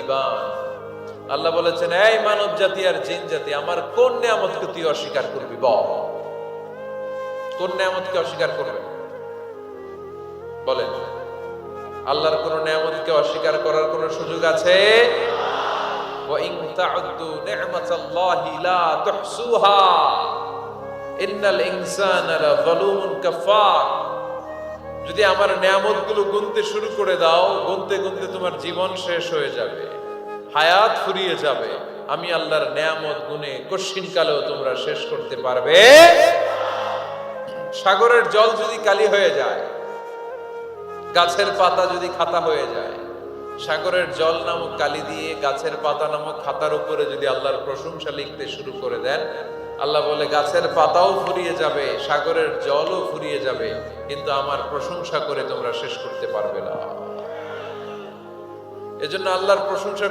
তুকাজ্জিবান। আল্লাহ বলেছেন, এই মানব জাতি আর জিন জাতি, আমার কোন নিয়ামতকে তুই অস্বীকার করবি বল? কোন নিয়ামতকে অস্বীকার করবে বলেন? আল্লাহর কোন নিয়ামতকে অস্বীকার করার কোন সুযোগ আছে? ওয়া ইন তা'উদ্দু নি'মাতাল্লাহি লা তুহসুহা ইন্নাল ইনসানা লাযালুমুন কাফার। যদি আমার নিয়ামতগুলো গুনতে শুরু করে দাও, গুনতে গুনতে তোমার জীবন শেষ হয়ে যাবে, হায়াত ফুরিয়ে যাবে। আমি আল্লাহর নিয়ামত গুনে কশিনকালেও তোমরা শেষ করতে পারবে। সাগরের জল যদি কালি হয়ে যায়, গাছের পাতা যদি খাতা হয়ে যায়, সাগরের জল নামক কালি দিয়ে গাছের পাতা নামক খাতার উপরে যদি আল্লাহর প্রশংসা লিখতে শুরু করে দেন, আল্লাহ বলে গাছের পাতাও ফুরিয়ে যাবে, সাগরের জলও ফুরিয়ে যাবে, কিন্তু আমার প্রশংসা করে তোমরা শেষ করতে পারবে না। এজন্য আল্লাহর প্রশংসা